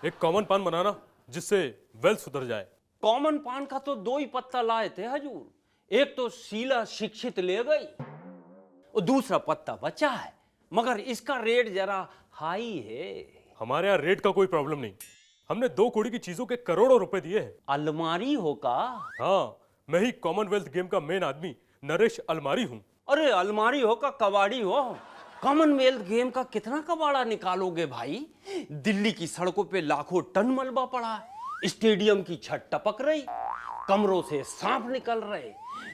एक कॉमन पान बनाना जिससे वेल्थ सुधर जाए। कॉमन पान का तो 2 ही पत्ता लाए थे हजूर, एक तो शीला शिक्षित ले गई और दूसरा पत्ता बचा है, मगर इसका रेट जरा हाई है। हमारे यहाँ रेट का कोई प्रॉब्लम नहीं, हमने 2 कौड़ी की चीजों के करोड़ों रुपए दिए हैं। अलमारी हो का? हाँ, मैं ही कॉमनवेल्थ गेम का मेन आदमी नरेश अलमारी हूँ। अरे अलमारी हो का कबाड़ी हो, कॉमनवेल्थ गेम का कितना कबाड़ा निकालोगे भाई? दिल्ली की सड़कों पे लाखों टन मलबा पड़ा है, स्टेडियम की छत टपक रही, कमरों से सांप निकल रहे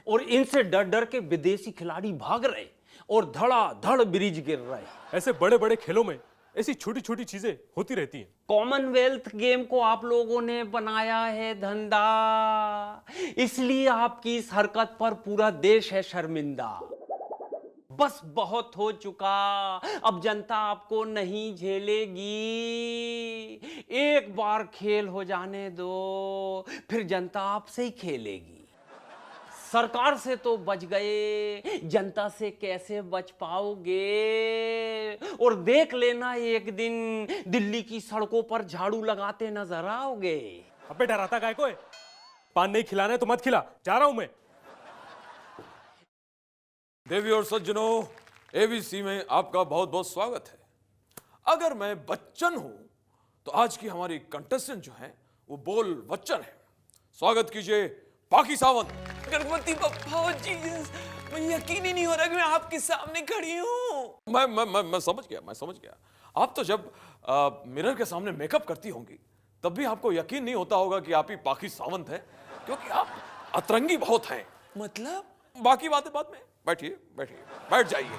और इनसे डर डर के विदेशी खिलाड़ी भाग रहे और धड़ाधड़ ब्रिज गिर रहे। ऐसे बड़े बड़े खेलों में ऐसी छोटी छोटी चीजें होती रहती हैं। कॉमनवेल्थ गेम को आप लोगों ने बनाया है धंधा, इसलिए आपकी इस हरकत पर पूरा देश है शर्मिंदा। बस बहुत हो चुका, अब जनता आपको नहीं झेलेगी। एक बार खेल हो जाने दो, फिर जनता आपसे ही खेलेगी। सरकार से तो बच गए, जनता से कैसे बच पाओगे? और देख लेना एक दिन दिल्ली की सड़कों पर झाड़ू लगाते नजर आओगे। अबे डराता काय को है? पान नहीं खिलाना है तो मत खिला, जा रहा हूं मैं। देवी और सज्जनों, एबीसी में आपका बहुत बहुत स्वागत है। अगर मैं बच्चन हूं तो आज की हमारी कंटेस्टेंट जो है वो बोल बच्चन है। स्वागत कीजिए पाकी सावंत। गणपति बप्पा जीसस, मुझे यकीन ही नहीं हो रहा कि मैं आपके सामने खड़ी हूँ। मैं समझ गया। आप तो जब मिरर के सामने मेकअप करती होंगी तब भी आपको यकीन नहीं होता होगा कि आप ही पाकी सावंत हैं, क्योंकि आप अतरंगी बहुत हैं। मतलब? बाकी बातें बाद में। बैठिए, बैठ जाइए।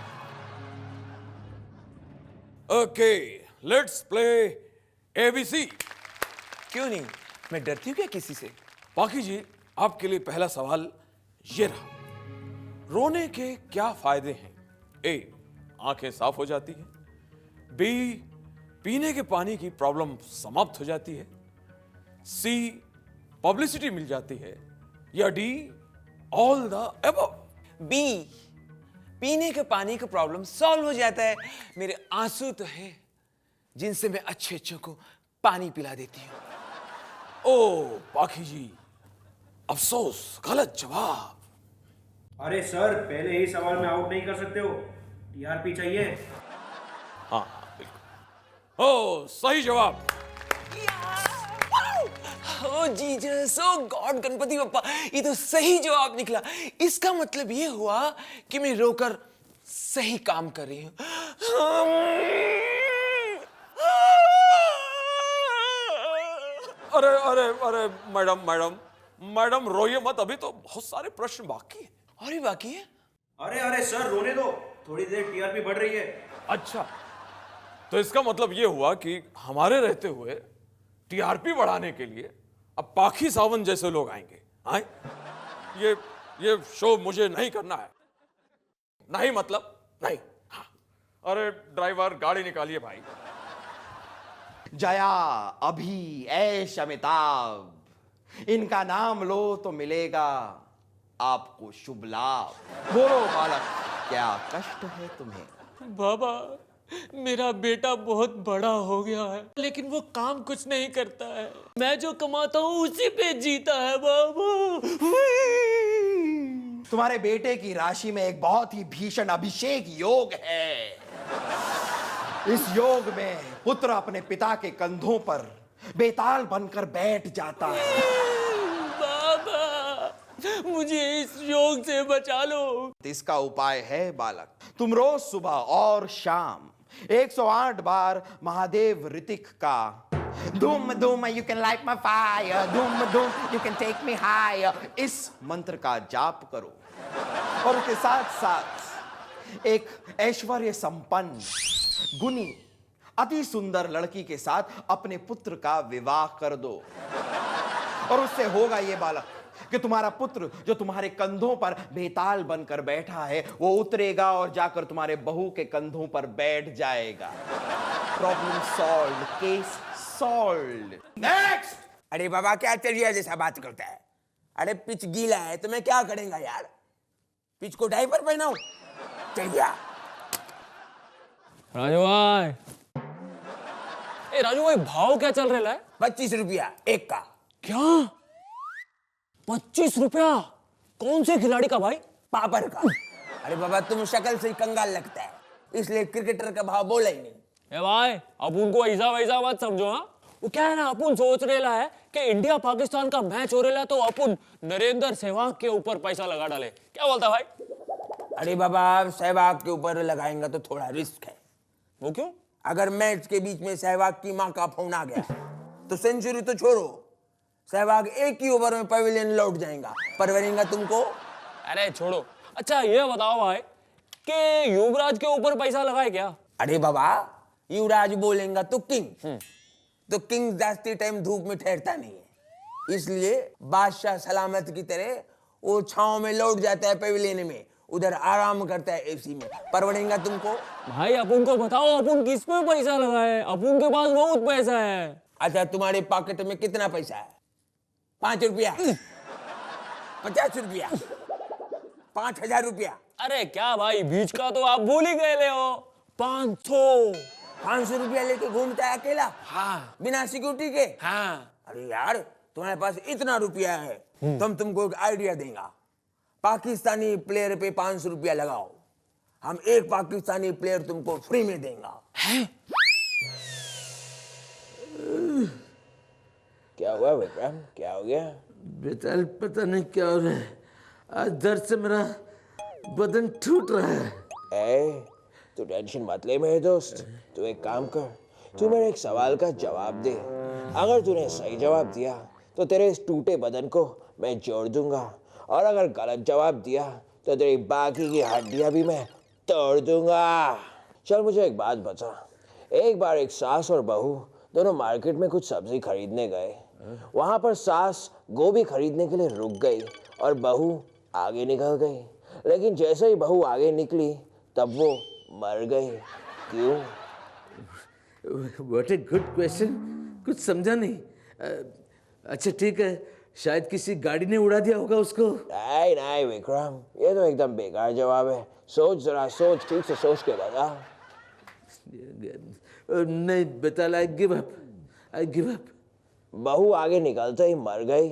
Okay, let's play ABC. क्यों नहीं, मैं डरती हूँ क्या किसी से? पाकी जी, आपके लिए पहला सवाल ये रहा, रोने के क्या फायदे हैं? ए, आंखें साफ हो जाती हैं। बी, पीने के पानी की प्रॉब्लम समाप्त हो जाती है। सी, पब्लिसिटी मिल जाती है। या D, all the above. B, पीने के पानी का प्रॉब्लम सॉल्व हो जाता है। मेरे आंसू तो हैं जिनसे मैं अच्छे अच्छों को पानी पिला देती हूँ। ओ पाकी जी, अफसोस, गलत जवाब। अरे सर, पहले ही सवाल में आउट नहीं कर सकते हो, टीआरपी चाहिए। हाँ बिल्कुल। ओ सही जवाब। ओ जीसस, ओ गॉड, गणपति बप्पा, ये तो सही जवाब निकला। इसका मतलब ये हुआ कि मैं रोकर सही काम कर रही हूँ। अरे मैडम रोइए मत, अभी तो बहुत सारे प्रश्न बाकी हैं। और भी बाकी है? अरे सर, रोने दो, थोड़ी देर टीआरपी बढ़ रही है। अच्छा, तो इसका मतलब ये हुआ कि हमारे रहते हुए टीआरपी बढ़ाने के लिए अब पाखी सावंत जैसे लोग आएंगे। आए? ये शो मुझे नहीं करना है। नहीं मतलब नहीं। हाँ। अरे ड्राइवर, गाड़ी निकालिए भाई। जया, अभी, ऐश, अमिताभ, इनका नाम लो तो मिलेगा आपको शुभ लाभ। बोलो बालक, क्या कष्ट है तुम्हें? बाबा, मेरा बेटा बहुत बड़ा हो गया है, लेकिन वो काम कुछ नहीं करता है। मैं जो कमाता हूँ उसी पे जीता है बाबा। तुम्हारे बेटे की राशि में एक बहुत ही भीषण अभिषेक योग है। इस योग में पुत्र अपने पिता के कंधों पर बेताल बनकर बैठ जाता है। बाबा, मुझे इस योग से बचा लो। इसका उपाय है बालक, तुम रोज सुबह और शाम 108 बार महादेव ऋतिक का Dhoom Dhoom you can light my fire, Dhoom Dhoom you can take me higher, इस मंत्र का जाप करो और उसके साथ साथ एक ऐश्वर्य संपन्न, गुणी, अति सुंदर लड़की के साथ अपने पुत्र का विवाह कर दो। और उससे होगा ये बालक कि तुम्हारा पुत्र जो तुम्हारे कंधों पर बेताल बनकर बैठा है वो उतरेगा और जाकर तुम्हारे बहू के कंधों पर बैठ जाएगा। Problem solved, case solved. Next. अरे बाबा, क्या चढ़िया जैसा बात करता है? अरे पिच गीला है तो मैं क्या करेंगा यार? पिच को डायपर पहनाऊं? चढ़िया। राजू भाई, ए राजू भाई भाव क्या चल रहा है? 25 रुपया एक का। क्या 25 रुपया? कौन से खिलाड़ी का भाई? पापड़ का। अरे बाबा तुम शक्ल से ही कंगाल लगता है, इसलिए क्रिकेटर का भाव बोला ही नहीं। ए भाई अब उनको ऐसा वैसा मत समझो। हाँ वो क्या है ना, अपन सोच रेला है कि इंडिया पाकिस्तान का मैच हो रहा है तो अपन नरेंद्र सहवाग के ऊपर पैसा लगा डाले। क्या बोलता भाई? अरे बाबा सहवाग के ऊपर लगाएंगे तो थोड़ा रिस्क है। वो क्यों? अगर मैच के बीच में सहवाग की मां का फोन आ गया तो सेंचुरी तो छोड़ो, सहवाग एक ही ओवर में पवेलियन लौट जाएगा। परवरेंगा तुमको? अरे छोड़ो। अच्छा ये बताओ भाई कि युवराज के ऊपर पैसा लगाए क्या? अरे बाबा युवराज बोलेगा तो किंग, तो किंग जास्ती टाइम धूप में ठहरता नहीं है, इसलिए बादशाह सलामत की तरह वो छांव में लौट जाता है पवेलियन में, उधर आराम करता है एसी में। परवड़ेगा तुमको? भाई अपन को बताओ अपन किस पे पैसा लगाए? अपन के पास बहुत पैसा है। अच्छा तुम्हारे पॉकेट में कितना पैसा है? 5 रुपया, 50 रुपया, 5000 रुपया? अरे क्या भाई बीच का तो आप भूल ही गए ले हो। 500 500 रुपया लेके घूमता है अकेला? हाँ बिना सिक्योरिटी के? हाँ। अरे यार तुम्हारे पास इतना रुपया है तो हम तुमको एक आइडिया देंगे। पाकिस्तानी प्लेयर पे 500 रुपया लगाओ, हम एक पाकिस्तानी प्लेयर तुमको फ्री में देंगे। क्या हुआ विक्रम, क्या हो गया? बेचारी पता नहीं क्या हो रहा है, आज दर्द से मेरा बदन टूट रहा है। ए, तू टेंशन मत ले मेरे दोस्त। तू एक काम कर, तू मेरे एक सवाल का जवाब दे। अगर तूने सही जवाब दिया तो तेरे इस टूटे बदन को मैं जोड़ दूंगा, और अगर गलत जवाब दिया तो तेरी बाकी की हड्डियां भी मैं तोड़ दूंगा। चल मुझे एक बात बता, एक बार एक सास और बहू दोनों मार्केट में कुछ सब्जी खरीदने गए। वहां पर सास गोभी खरीदने के लिए रुक गई और बहू आगे निकल गई, लेकिन जैसे ही बहू आगे निकली तब वो मर गई। क्यों? व्हाट ए गुड क्वेश्चन, कुछ समझा नहीं। अच्छा ठीक है, शायद किसी गाड़ी ने उड़ा दिया होगा उसको। नहीं नहीं विक्रम, ये तो एकदम बेकार जवाब है। सोच जरा, सोच, ठीक से सोच के बता। नहीं बता, I give up, I give up. बहू आगे निकलते ही मर गई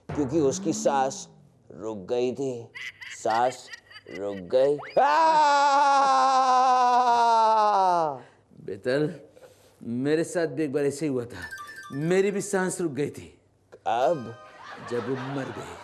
क्योंकि उसकी सास रुक गई थी। सास रुक गई। बेतल, मेरे साथ भी एक बार ऐसे ही हुआ था, मेरी भी सांस रुक गई थी। अब जब वो मर गई।